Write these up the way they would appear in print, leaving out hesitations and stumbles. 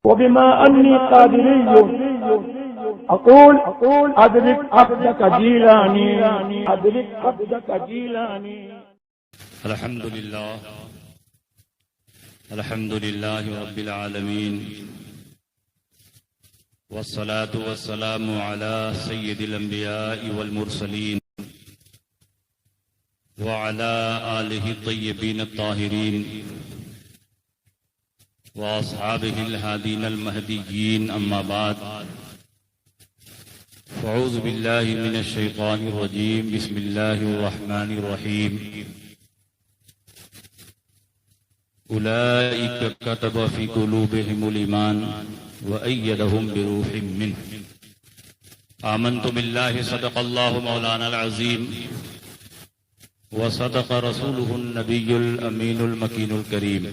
وبما أني قادري أقول أدرك عبدك جيلاني أدرك عبدك جيلاني. الحمد لله رب العالمين، والصلاة والسلام على سيد الأنبياء والمرسلين وعلى آله الطيبين الطاهرين وأصحابه الهادين المهديين. أما بعد، فأعوذ بالله من الشيطان الرجيم. بسم الله الرحمن الرحيم. أولئك كتب في قلوبهم الإيمان وأيدهم بروح منه. آمنت بالله صدق الله مولانا العظيم وصدق رسوله النبي الأمين المكين الكريم،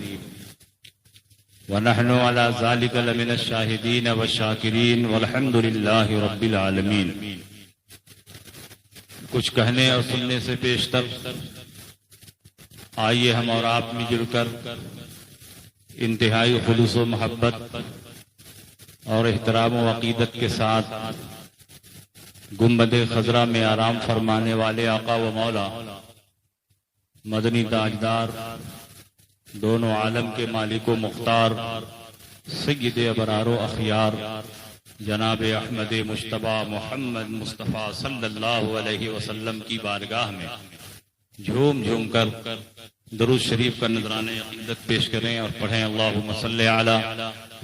ونحن على ذلك لمن الشاهدين والشاکرین والحمد للہ رب العالمین. کچھ کہنے اور سننے سے پیشتر آئیے ہم اور آپ مل جل کر انتہائی خلوص و محبت اور احترام و عقیدت کے ساتھ گنبد خضرا میں آرام فرمانے والے آقا و مولا مدنی تاجدار دونوں عالم کے مالک و مختار سید ابرار و اخیار جناب احمد مجتبی محمد مصطفیٰ صلی اللہ علیہ وسلم کی بارگاہ میں جھوم جھوم کر درود شریف کا نذرانہ عقیدت پیش کریں اور پڑھیں اللہم صلی علی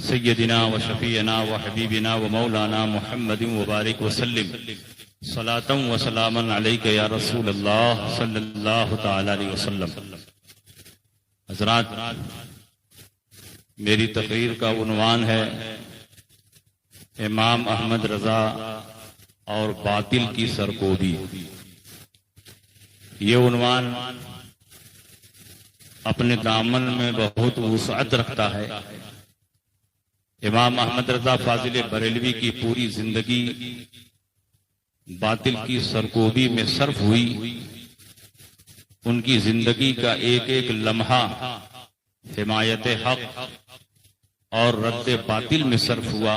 سیدنا و شفیعنا و حبیبنا و مولانا محمد وبارک وسلم صلاۃ و سلاما علیک یا رسول اللہ صلی اللہ تعالی علیہ وسلم. حضرات، میری تقریر کا عنوان ہے امام احمد رضا اور باطل کی سرکوبی. یہ عنوان اپنے دامن میں بہت وسعت رکھتا ہے. امام احمد رضا فاضل بریلوی کی پوری زندگی باطل کی سرکوبی میں صرف ہوئی. ان کی زندگی کا ایک ایک لمحہ حمایت حق اور رد باطل میں صرف ہوا.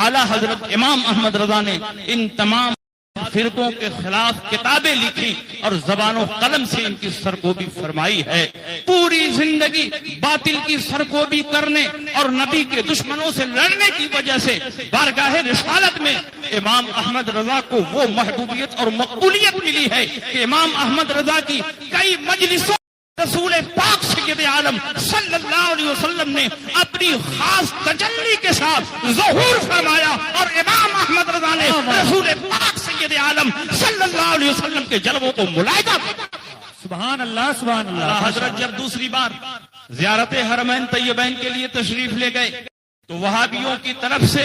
اعلیٰ حضرت امام احمد رضا نے ان تمام فرقوں کے خلاف کتابیں لکھی اور زبان و قلم سے ان کی سرکوبی فرمائی ہے. پوری زندگی باطل کی سرکوبی کرنے اور نبی کے دشمنوں سے لڑنے کی وجہ سے بارگاہ رسالت میں امام احمد رضا کو وہ محبوبیت اور مقبولیت ملی ہے کہ امام احمد رضا کی کئی مجلسوں رسول پاک سید عالم صلی اللہ علیہ وسلم نے اپنی خاص تجلی کے ساتھ ظہور فرمایا اور امام احمد رضا نے رسول پاک سید عالم صلی اللہ علیہ وسلم کے جلووں کو ملاحظہ کیا. سبحان اللہ سبحان اللہ. حضرت جب دوسری بار زیارت حرمین طیبین کے لیے تشریف لے گئے تو وہابیوں کی طرف سے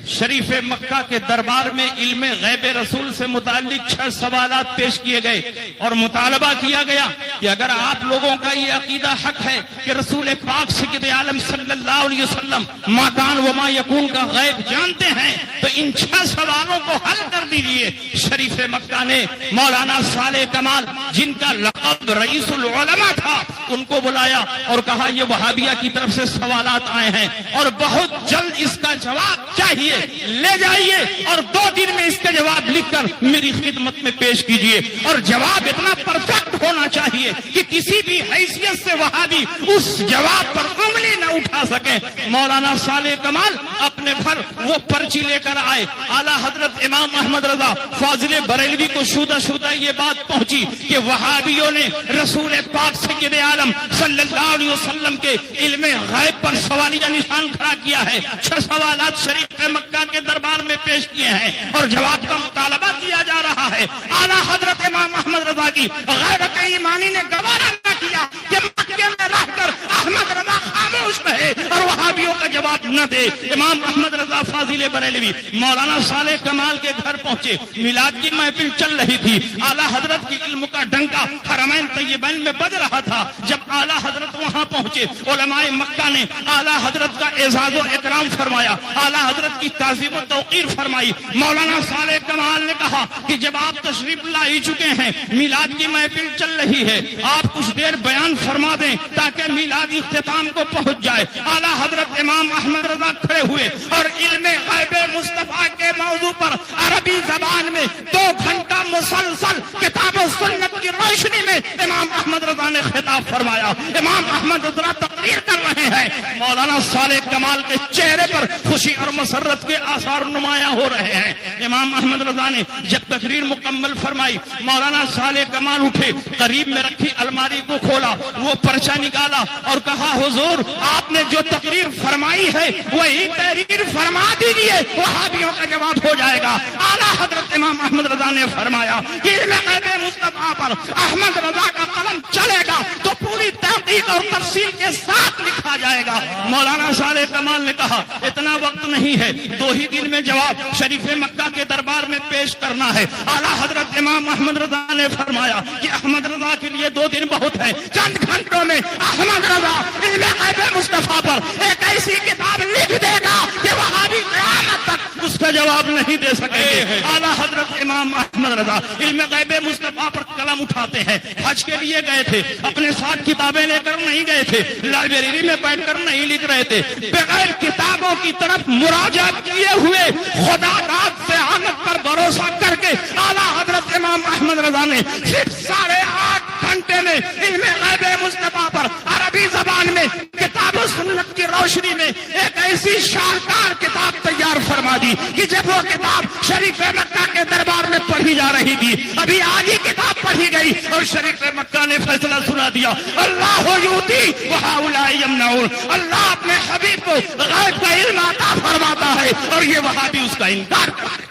شریف مکہ کے دربار میں علم غیب رسول سے متعلق 6 سوالات پیش کیے گئے اور مطالبہ کیا گیا کہ اگر آپ لوگوں کا یہ عقیدہ حق ہے کہ رسول پاک سید عالم صلی اللہ علیہ وسلم ما کان و ما یکون کا غیب جانتے ہیں تو ان 6 سوالوں کو حل کر دیجیے. شریف مکہ نے مولانا صالح کمال جن کا لقب رئیس العلماء تھا ان کو بلایا اور کہا یہ وہابیہ کی طرف سے سوالات آئے ہیں اور بہت جلد اس کا جواب چاہیے، لے جائیے اور 2 دن میں اس کا جواب لکھ کر میری خدمت میں پیش کیجیے. اور جواب اتنا پرفیکٹ ہونا چاہیے کہ کسی بھی حیثیت سے وہابی اس جواب پر انگلی نہ اٹھا سکے. مولانا صالح کمال اپنے گھر وہ پرچی لے کر آئے. اعلیٰ حضرت امام احمد رضا فاضل بریلوی کو شودہ شودہ یہ بات پہنچی کہ وہابیوں نے رسول پاک سید عالم صلی اللہ علیہ وسلم کے علم غیب پر سوالیہ نشان کھڑا کیا ہے. 6 سوالات شریف مکہ کے دربار میں پیش کیے ہیں اور جواب کا مطالبہ کیا جا رہا ہے. اعلیٰ حضرت امام احمد رضا کی غیرت ایمانی نے گوارا نہ کیا کہ مکے میں رہ کر احمد رضا خاموش رہے اور وہابیوں کا جواب جواب نہ دے۔ امام احمد رضا فاضل بریلوی مولانا صالح کمال کے گھر پہنچے، میلاد کی محفل چل رہی تھی، اعلیٰ حضرت کی علم کا ڈنکا حرمین طیبین میں بج رہا تھا۔ جب اعلیٰ حضرت وہاں پہنچے، علماء مکہ نے اعلیٰ حضرت کا اعزاز و اکرام فرمایا، اعلیٰ حضرت کی تعظیم و توقیر فرمائی۔ مولانا صالح کمال نے کہا کہ جب آپ تشریف لا ہی چکے ہیں، میلاد کی محفل چل رہی ہے، آپ کچھ دیر بیان فرما دیں تاکہ میلادی اختتام کو پہنچ جائے۔ اعلیٰ حضرت امام احمد رضا کھڑے ہوئے اور علم غیب مصطفیٰ کے موضوع پر عربی زبان میں 2 گھنٹہ مسلسل کتاب و سنت کی روشنی میں امام احمد رضا نے خطاب فرمایا۔ امام احمد رضا تقریر کر رہے ہیں، مولانا صالح کمال کے چہرے پر خوشی اور مسرت کے آثار نمایاں ہو رہے ہیں۔ امام احمد رضا نے جب تقریر مکمل فرمائی، مولانا صالح کمال اٹھے، قریب میں رکھی الماری کو کھولا، وہ پرچہ نکالا اور کہا حضور آپ نے جو تقریر فرمائی ہے وہی تحریر فرما دیجئے، وہابیوں کا جواب ہو جائے گا۔ اعلیٰ حضرت امام احمد رضا نے فرمایا کہ علم غیب مصطفیٰ پر احمد رضا کا قلم چلے گا تو پوری تحقیق اور تفصیل کے ساتھ لکھا جائے گا۔ مولانا صالح کمال نے کہا اتنا وقت نہیں ہے، 2 ہی دن میں جواب شریف مکہ کے دربار میں پیش کرنا ہے۔ اعلیٰ حضرت امام احمد رضا نے فرمایا کہ احمد رضا کے لیے 2 دن بہت ہے، چند گھنٹوں میں احمد رضا علم غیب مصطفیٰ پر ایک ایسی کتاب لکھ دے گا کہ وہابی قیامت تک اس کا جواب نہیں دے سکیں گے۔ اعلیٰ حضرت امام احمد رضا علم غیب مصطفیٰ پر قلم اٹھاتے ہیں۔ حج کے لیے گئے تھے، اپنے ساتھ کتابیں لے کر نہیں گئے تھے، لائبریری میں بیٹھ کر نہیں لکھ رہے تھے، بغیر کتابوں کی طرف مراجعت کیے ہوئے خدا داد سے آمد پر بھروسہ کر کے اعلیٰ حضرت امام احمد رضا نے صرف 8.5 گھنٹے میں علم غیب مصطفیٰ پر عربی زبان میں کتاب و سنت کی روشنی میں ایک ایسی شاہکار کتاب تیار فرما دی کہ جب وہ کتاب شریف مکہ کے دربار میں پڑھی جا رہی تھی، ابھی آج ہی کتاب پڑھی گئی اور شریف مکہ نے فیصلہ سنا دیا، اللہ یؤتی وہؤلاء یمنعون، اللہ اپنے حبیب کو غیب کا علم عطا فرماتا ہے اور یہ وہابی اس کا انکار کرتے ہیں۔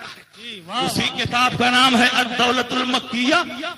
اسی کتاب کا نام ہے الدولۃ المکیہ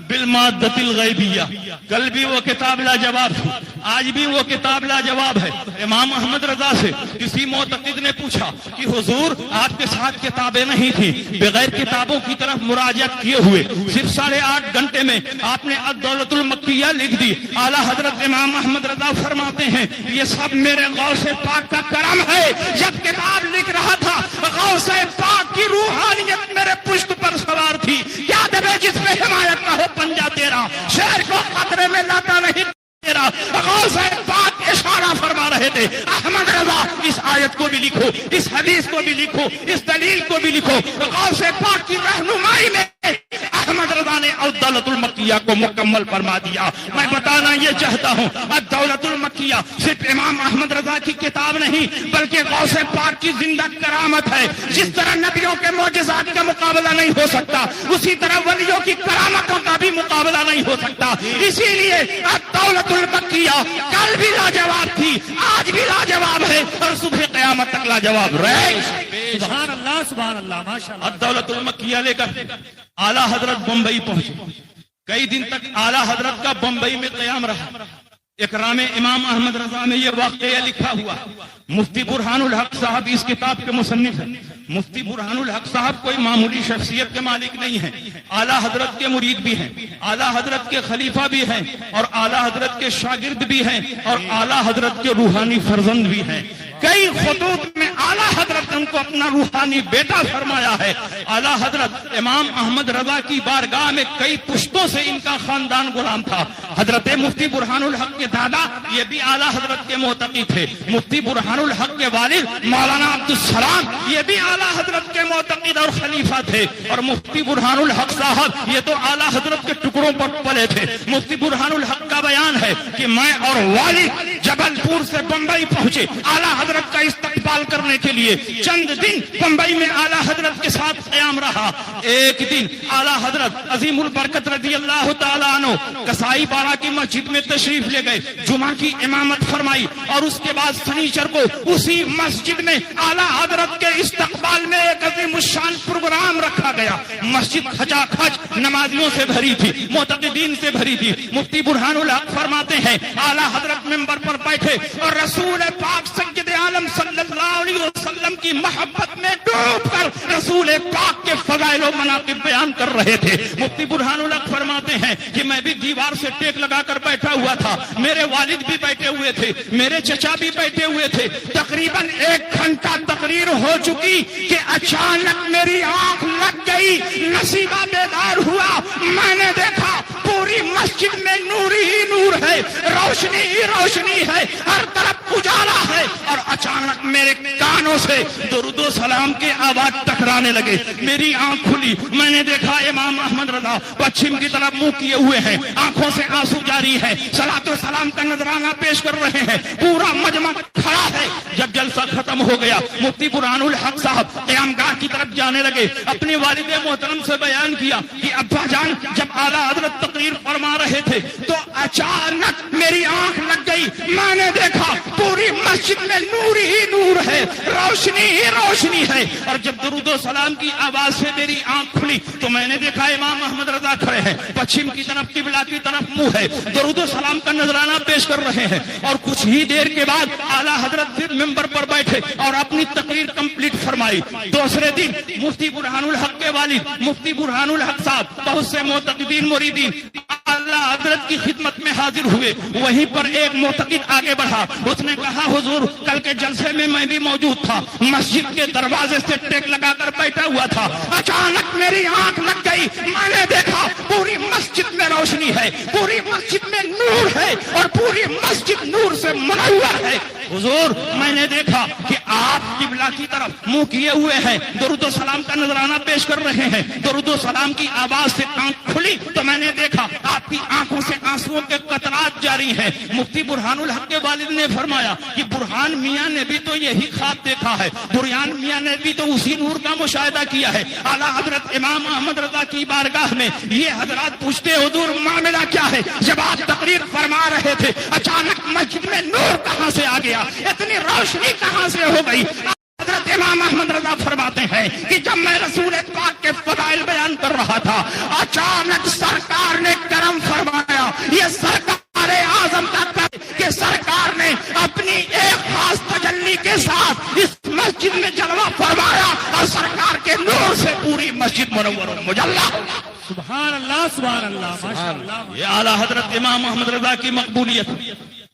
بالمادۃ الغیبیہ۔ کل بھی وہ کتاب لاجواب تھی، آج بھی وہ کتاب لاجواب ہے۔ امام احمد رضا سے کسی معتقد نے پوچھا کہ حضور آپ کے ساتھ کتابیں نہیں تھیں، بغیر کتابوں کی طرف مراجعت کیے ہوئے صرف 8.5 گھنٹے میں آپ نے الدولۃ المکیہ لکھ دی۔ اعلیٰ حضرت امام احمد رضا فرماتے ہیں یہ سب میرے غوث پاک کا کرم ہے۔ جب کتاب لکھ رہا تھا غوث پاک کی روحانیت میرے پشت پر سوار تھی، کیا دبے جس میں حمایت کا ہو پنجہ تیرا، شہر کو خطرے میں لاتا نہیں تیرا۔ غوث پاک اشارہ فرما رہے تھے احمد رضا اس آیت کو بھی لکھو، اس حدیث کو بھی لکھو، اس دلیل کو بھی لکھو۔ غوث پاک کی رہنمائی میں احمد رضا نے الدولۃ المکیہ کو مکمل فرما دیا۔ میں بتانا یہ چاہتا ہوں الدولۃ المکیہ صرف امام احمد رضا کی کتاب نہیں بلکہ غوث پاک کی زندہ کرامت ہے۔ جس طرح نبیوں کے معجزات کا مقابلہ نہیں ہو سکتا، اسی طرح ولیوں کی کرامتوں کا بھی مقابلہ نہیں ہو سکتا۔ اسی لیے الدولۃ المکیہ کل بھی لاجواب تھی، آج بھی لاجواب ہے اور صبح قیامت تک لاجواب رہے گی۔ سبحان اللہ سبحان اللہ ماشاء اللہ۔ الدولۃ المکیہ لے کر اعلیٰ حضرت بمبئی پہنچے، کئی دن تک اعلیٰ حضرت کا بمبئی میں قیام رہا۔ اکرام امام احمد رضا میں یہ واقعہ لکھا ہوا۔ مفتی برہان الحق صاحب اس کتاب کے مصنف ہیں۔ مفتی برہان الحق صاحب کوئی معمولی شخصیت کے مالک نہیں ہیں، اعلیٰ حضرت کے مرید بھی ہیں، اعلیٰ حضرت کے خلیفہ بھی ہیں اور اعلیٰ حضرت کے شاگرد بھی ہیں اور اعلیٰ حضرت کے روحانی فرزند بھی ہیں۔ کئی خطوط میں اعلیٰ حضرت نے ان کو اپنا روحانی بیٹا فرمایا ہے۔ اعلیٰ حضرت امام احمد رضا کی بارگاہ میں کئی پشتوں سے ان کا خاندان غلام تھا۔ حضرت مفتی برہان الحق کے دادا یہ بھی اعلیٰ حضرت کے معتقد تھے۔ مفتی برہان الحق کے والد مولانا عبدالسلام یہ بھی اعلیٰ حضرت کے معتقد اور خلیفہ تھے، اور مفتی برہان الحق صاحب یہ تو اعلیٰ حضرت کے ٹکڑوں پر پلے تھے۔ مفتی برہان الحق کا بیان ہے کہ میں اور والد جبل پور سے بمبئی پہنچے اعلیٰ حضرت کا استقبال کرنے کے لیے۔ چند دن بمبئی میں اعلیٰ حضرت کے ساتھ قیام رہا۔ ایک دن اعلیٰ حضرت عظیم البرکت رضی اللہ تعالیٰ عنہ کسائی پارا کی مسجد میں تشریف لے گئے، جمعہ کی امامت فرمائی اور اس کے بعد سنیچر کو اسی مسجد میں اعلیٰ حضرت کے استقبال میں ایک عظیم الشان پروگرام رکھا گیا۔ مسجد کھچا کھچ نمازیوں سے بھری تھی، معتقدین سے بھری تھی۔ مفتی برہان الحق فرماتے ہیں اعلیٰ حضرت منبر پر بیٹھے اور رسول پاک سید عالم صلی اللہ محبت میں ڈوب کر رسول پاک کے فضائل و مناقب بیان کر رہے تھے۔ مفتی برہان الحق فرماتے ہیں کہ میں بھی دیوار سے ٹیک لگا کر بیٹھا ہوا تھا، میرے والد بھی بیٹھے ہوئے تھے، میرے چچا بھی بیٹھے ہوئے تھے، تقریباً 1 گھنٹہ تقریر ہو چکی کہ اچانک میری آنکھ لگ گئی، نصیبہ بیدار ہوا، میں نے دیکھا پوری مسجد میں نور ہی نور ہے، روشنی ہی روشنی ہے، ہر طرف اجالا ہے، اور اچانک میرے کانوں سے درود و سلام کے آواز ٹکرانے لگے، میری آنکھ کھلی، میں نے دیکھا امام احمد رضا پچھم کی طرف منہ کیے ہوئے ہیں، آنکھوں سے آنسو جاری ہے، صلاۃ و سلام کا نذرانہ پیش کر رہے ہیں، پورا مجمع کھڑا ہے۔ جب جلسہ ختم ہو گیا مفتی برہان الحق صاحب قیام گاہ کی طرف جانے لگے، اپنے والد محترم سے بیان کیا کہ ابا جان جب اعلیٰ حضرت تقریر فرما رہے تھے تو اچانک میری آنکھ لگ گئی، میں نے دیکھا پوری مسجد میں نور ہی نور ہے، روشنی ہی روشنی ہے، اور جب درود و سلام کی آواز سے میری آنکھ کھلی تو میں نے دیکھا امام احمد رضا کھڑے ہیں، پچھم کی طرف قبلہ کی طرف منہ ہے، درود و سلام کا نذرانہ پیش کر رہے ہیں، اور کچھ ہی دیر کے بعد اعلیٰ حضرت پھر ممبر پر بیٹھے اور اپنی تقریر کمپلیٹ فرمائی۔ دوسرے دن مفتی برہان الحق کے والد مفتی برہان الحق صاحب بہت سے معتقدین مریدین اللہ حضرت کی خدمت میں حاضر ہوئے، وہیں پر ایک معتقد آگے بڑھا، اس نے کہا حضور کل کے جلسے میں بھی موجود تھا، مسجد کے دروازے سے ٹیک لگا کر بیٹھا ہوا تھا، اچانک میری آنکھ لگ گئی، میں نے دیکھا پوری مسجد میں روشنی ہے، پوری مسجد میں نور ہے، اور پوری مسجد نور سے منور ہے۔ حضور میں نے دیکھا کہ آپ قبلہ کی طرف منہ کیے ہوئے ہیں، درود و سلام کا نذرانہ پیش کر رہے ہیں، درود و سلام کی آواز سے آنکھ کھلی تو میں نے دیکھا آپ کی آنکھوں سے آنسوؤں کے قطرات جاری ہیں۔ مفتی برہان الحق کے والد نے فرمایا کہ برہان میاں نے بھی تو یہی خواب دیکھا ہے، برہان میاں نے بھی تو اسی نور کا مشاہدہ کیا ہے۔ اعلیٰ حضرت امام احمد رضا کی بارگاہ میں یہ حضرات پوچھتے حضور معاملہ کیا ہے؟ جب آپ تقریر فرما رہے تھے اچانک مسجد میں نور کہاں سے آ گیا، اتنی روشنی کہاں سے ہو گئی؟ حضرت امام احمد رضا فرماتے ہیں کہ جب میں رسول پاک کے فضائل بیان کر رہا تھا اچانک سرکار نے کرم فرمایا، یہ سرکار اعظم کا کرم کہ سرکار نے اپنی ایک خاص تجلی کے ساتھ اس مسجد میں جلوہ فرمایا، اور سرکار کے نور سے پوری مسجد منور و مجلہ۔ سبحان اللہ سبحان اللہ ماشاء اللہ۔ یہ اعلیٰ حضرت امام احمد رضا کی مقبولیت،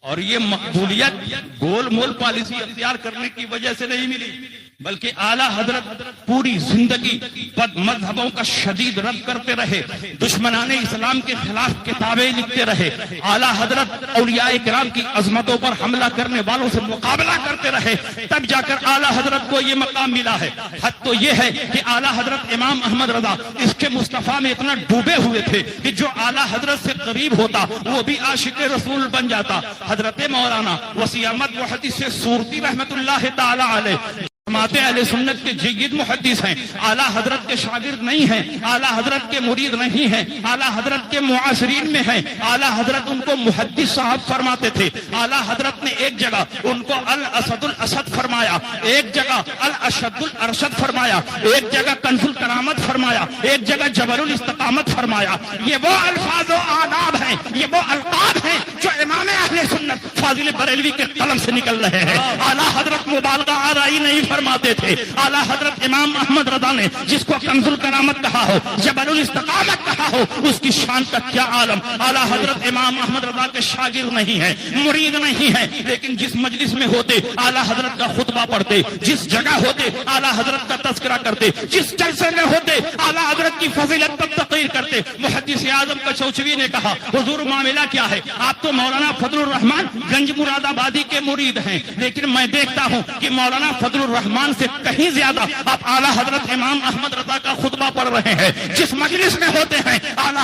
اور یہ مقبولیت گول مول پالیسی اختیار کرنے کی وجہ سے نہیں ملی، بلکہ اعلیٰ حضرت پوری زندگی بد مذہبوں کا شدید رد کرتے رہے، دشمنان اسلام کے خلاف کتابیں لکھتے رہے، اعلیٰ حضرت اولیاء کرام کی عظمتوں پر حملہ کرنے والوں سے مقابلہ کرتے رہے، تب جا کر اعلیٰ حضرت کو یہ مقام ملا ہے۔ حد تو یہ ہے کہ اعلیٰ حضرت امام احمد رضا اس کے مصطفیٰ میں اتنا ڈوبے ہوئے تھے کہ جو اعلیٰ حضرت سے قریب ہوتا وہ بھی عاشق رسول بن جاتا۔ حضرت مولانا وسیع احمد محدث سورتی رحمت اللہ تعالی علیہ اہل سنت کے جید محدث ہیں، اعلیٰ حضرت کے شاگرد نہیں ہیں، اعلیٰ حضرت کے مرید نہیں ہیں، اعلیٰ حضرت کے معاصرین میں ہیں، اعلیٰ حضرت ان کو محدث صاحب فرماتے تھے۔ اعلیٰ حضرت نے ایک جگہ ان کو الاسد الاسد فرمایا، ایک جگہ الاشد الارشد فرمایا، ایک جگہ کنز الکرامت فرمایا، ایک جگہ جبل الاستقامت فرمایا۔ یہ وہ الفاظ و آداب ہیں، یہ وہ القاب ہیں جو امام اہل سنت فاضل بریلوی کے قلم سے نکل رہے ہیں۔ اعلیٰ حضرت مبالغہ آرائی نہیں فرماتے تھے۔ اعلیٰ حضرت امام احمد رضا نے جس کو کنز الکرامت کہا ہو، جبل الاستقامت کہا ہو، اس کی شان کا کیا عالم۔ اعلیٰ حضرت امام احمد رضا کے شاگرد نہیں ہیں، مرید نہیں ہیں، لیکن جس مجلس میں ہوتے اعلیٰ حضرت کا خطبہ پڑھتے، جس جگہ ہوتے اعلیٰ حضرت کا تذکرہ کرتے، جس جلسے میں ہوتے اعلیٰ حضرت کی فضیلت پر تقریر کرتے۔ محدث اعظم کچوچوی نے کہا حضور معاملہ کیا ہے؟ آپ تو مولانا فضل الرحمان گنج مراد آبادی کے مرید ہیں، لیکن میں دیکھتا ہوں کہ مولانا فضل الرحمان سے کہیں زیادہ آپ اعلیٰ حضرت امام احمد رضا کا خطبہ پڑھ رہے ہیں۔ جس مجلس میں ہوتے ہیں اعلیٰ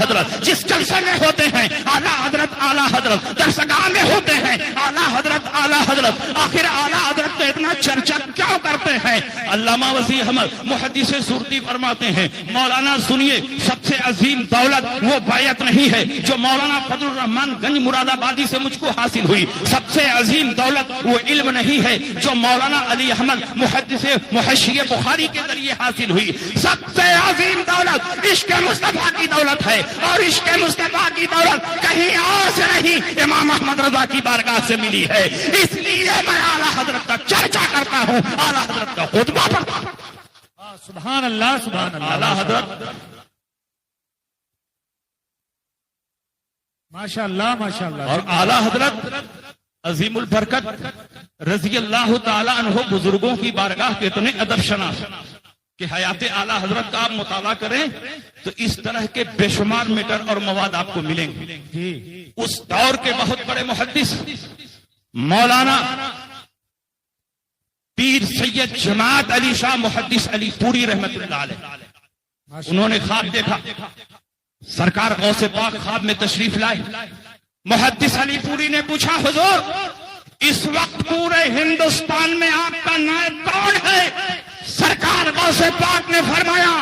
حضرت، جس جلسے میں ہوتے ہیں اعلیٰ حضرت، درسگاہ میں ہوتے ہیں اعلیٰ حضرت، آخر اعلیٰ حضرت کا اتنا چرچا کیوں کرتے ہیں؟ علامہ وسیع احمد محدث سورتی فرماتے ہیں مولانا سنیے، سب سے عظیم دولت وہ بیعت نہیں ہے جو مولانا فضل الرحمان گنج مراد آبادی سے مجھ کو حاصل ہوئی، سب سے عظیم دولت وہ علم نہیں ہے جو مولانا علی احمد محدث محشی بخاری کے ذریعے حاصل ہوئی، سب سے عظیم دولت عشق مصطفیٰ کی دولت ہے، اور عشق مصطفیٰ کی دولت کہیں اور سے نہیں امام احمد رضا کی بارگاہ سے ملی ہے۔ اس لیے میں اعلیٰ حضرت کا چرچا کرتا رہا ہوں، اعلیٰ حضرت کا خطبہ پڑھتا ہوں۔ سبحان اللہ سبحان اللہ، اعلیٰ حضرت ماشاء اللہ ماشاء اللہ، اور اعلیٰ حضرت عظیم البرکت رضی اللہ تعالی عنہ بزرگوں کی بارگاہ کے اتنے ادب شناس کہ حیات اعلیٰ حضرت کا آپ مطالعہ کریں تو اس طرح کے بے شمار میٹر اور مواد آپ کو ملیں گے۔ اس دور کے بہت بڑے محدث مولانا پیر سید جماعت علی شاہ محدث علی پوری رحمت اللہ علیہ، انہوں نے خواب دیکھا، سرکار غوث پاک خواب میں تشریف لائے۔ محدث علی پوری نے پوچھا حضور اس وقت پورے ہندوستان میں آپ کا نائب کون ہے؟ سرکار غوث پاک نے فرمایا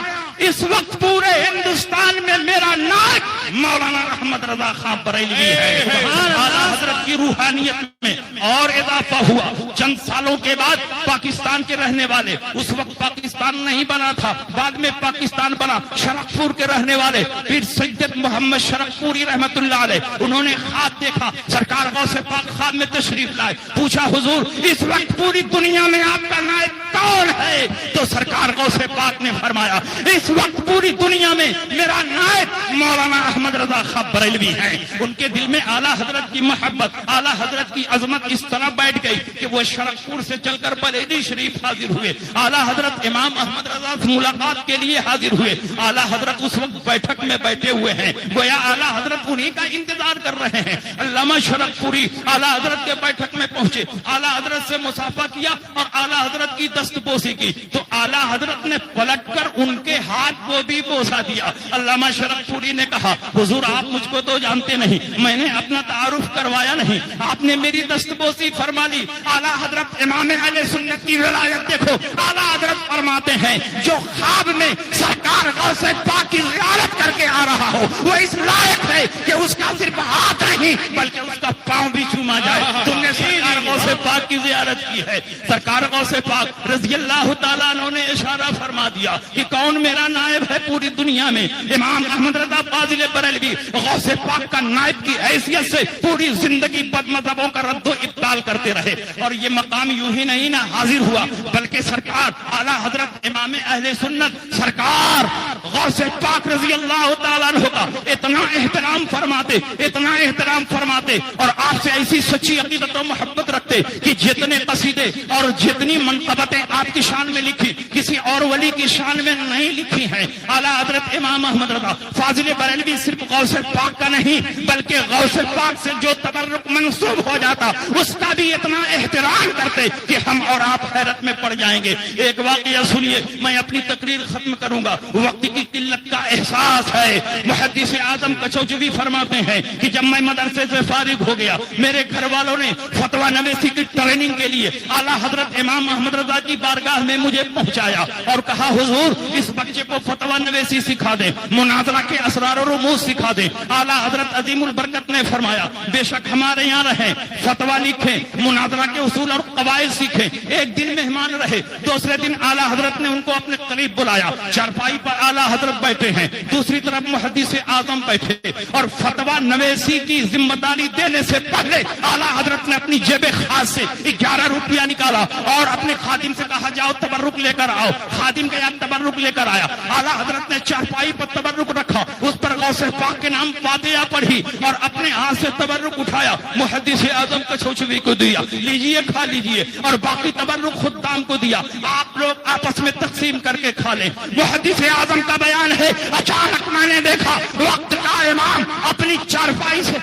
اس وقت پورے ہندوستان میں میرا نائب مولانا احمد رضا خان بریلوی ہے۔ اعلیٰ حضرت کی روحانیت میں اور اضافہ ہوا۔ چند سالوں کے بعد پاکستان کے رہنے والے، اس وقت پاکستان نہیں بنا تھا، بعد میں پاکستان بنا، شرقپور کے رہنے والے پیر سید محمد شرقپوری رحمت اللہ علیہ، انہوں نے خواب دیکھا، سرکار غوث پاک خواب میں تشریف لائے، پوچھا حضور اس وقت پوری دنیا میں آپ کا نائب کون ہے؟ تو سرکار غوث پاک نے فرمایا اس وقت پوری دنیا میں میرا نائب مولانا احمد رضا خان بریلوی ہے۔ ان کے دل میں اعلیٰ حضرت کی محبت، اعلیٰ حضرت کی عظمت اس طرح بیٹھ گئی کہ وہ شرقپور سے چل کر بریلی شریف حاضر ہوئے، اعلیٰ حضرت امام احمد رضا سے ملاقات کے لیے حاضر ہوئے۔ اعلیٰ حضرت اس وقت بیٹھک میں بیٹھے ہوئے ہیں، گویا اعلیٰ حضرت انہی کا انتظار کر رہے ہیں۔ علامہ شرقپوری اعلیٰ حضرت کے بیٹھک میں پہنچے، اعلیٰ حضرت سے مصافحہ کیا اور اعلیٰ حضرت کی دستبوسی کی تو اعلیٰ حضرت نے پلٹ کر ان کے ہاتھ کو بھی بوسا دیا۔ علامہ شرقپوری نے کہا حضور آپ مجھ کو تو جانتے نہیں، میں نے اپنا تعارف کروایا نہیں، آپ نے میری دستبوسی فرما لی۔ اعلیٰ حضرت امام اہل سنت کی ولایت دیکھو، اعلیٰ حضرت فرماتے ہیں جو خواب میں سرکار غوث پاک کی زیارت کر کے آ رہا ہو وہ اس لائق ہے کہ اس کا صرف ہاتھ نہیں بلکہ اس کا پاؤں بھی چوما جائے۔ تم نے سرکار غوث پاک کی زیارت کی ہے۔ سرکار غوث پاک رضی اللہ تعالیٰ عنہ نے اشارہ فرما دیا کہ کون میرا نائب ہے پوری دنیا میں؟ امام احمد رضا فاضل بریلوی غوث پاک کا نائب کی حیثیت سے پوری زندگی بد مذہبوں کا رد و ابطال کرتے رہے، اور یہ مقام یوں ہی نہیں نہ حاضر ہوا بلکہ سرکار اعلیٰ حضرت امام اہل سنت سرکار غوث پاک رضی اللہ تعالیٰ عنہ کا اتنا احترام فرماتے، اتنا احترام فرماتے اور آپ سے ایسی سچی عقیدت و محبت رکھتے کہ جتنے قصیدے اور جتنی منقبتیں آپ کی شان میں لکھی کسی اور ولی کی شان میں نہیں لکھی ہیں۔ اعلیٰ حضرت امام احمد رضا فاضل بریلوی صرف غوث پاک کا نہیں بلکہ غوث پاک سے جو تبرک منسوب ہو جاتا اس کا بھی اتنا احترام کرتے کہ ہم اور آپ حیرت میں پڑ جائیں گے۔ ایک واقعہ سنیے، میں اپنی تقریر ختم کروں گا، وقت کی قلت کا احساس ہے۔ محدث اعظم کچوچوی فرماتے ہیں کہ جب میں مدرسے سے فارغ ہو گیا میرے گھر والوں نے فتویٰ نویسی کی ٹریننگ کے لیے اعلیٰ حضرت امام احمد رضا کی بارگاہ میں مجھے پہنچایا اور کہا حضور اس بچے کو فتویٰ نویسی سکھا دیں، مناظرہ کے اسرار و رموز سکھا دیں۔ اعلیٰ حضرت عظیم البرکت نے فرمایا بے شک ہمارے یہاں رہیں، فتویٰ لکھیں، مناظرہ کے اصول اور قواعد سیکھیں۔ ایک دن مہمان رہے، دوسرے دن اعلیٰ حضرت نے ان کو اپنے قریب بلایا، چارپائی پر اعلیٰ حضرت بیٹھے ہیں، دوسری طرف محدث اعظم بیٹھے اور فتویٰ نویسی کی ذمہ داری دینے سے پہلے اعلیٰ حضرت نے اپنی جیب خاص سے 11 روپیہ نکالا اور اپنے خادم سے کہا جاؤ تبرک لے کر آؤ۔ خادم گیا تبرک لے کر آیا، اعلیٰ حضرت نے چارپائی پر تبرک رکھا، اس پر غوث پاک کے نام فاتحہ پڑھی اور اپنے ہاتھ سے تبرک اٹھایا، محدث اعظم کچوچوی کو دیا، لیجئے کھا لیجئے، اور باقی تبرک خدام کو دیا، آپ لوگ آپس میں تقسیم کر کے کھا لیں۔ محدث اعظم کا بیان ہے اچانک میں نے دیکھا وقت کا امام اپنی چارپائی سے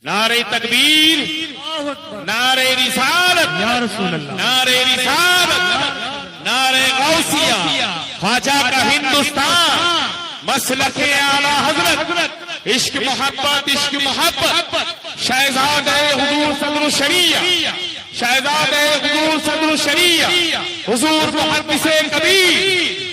نعرہ تکبیر، نعرہ رسالت یا رسول اللہ، نعرہ رسالت، نعرہ غوثیہ، خواجہ کا ہندوستان، مسلک اعلیٰ حضرت، عشق محبت، عشق محبت، شہزادہ حضور صدر الشریعہ، شہزادہ حضور صدر الشریعہ، حضور محدث کبیر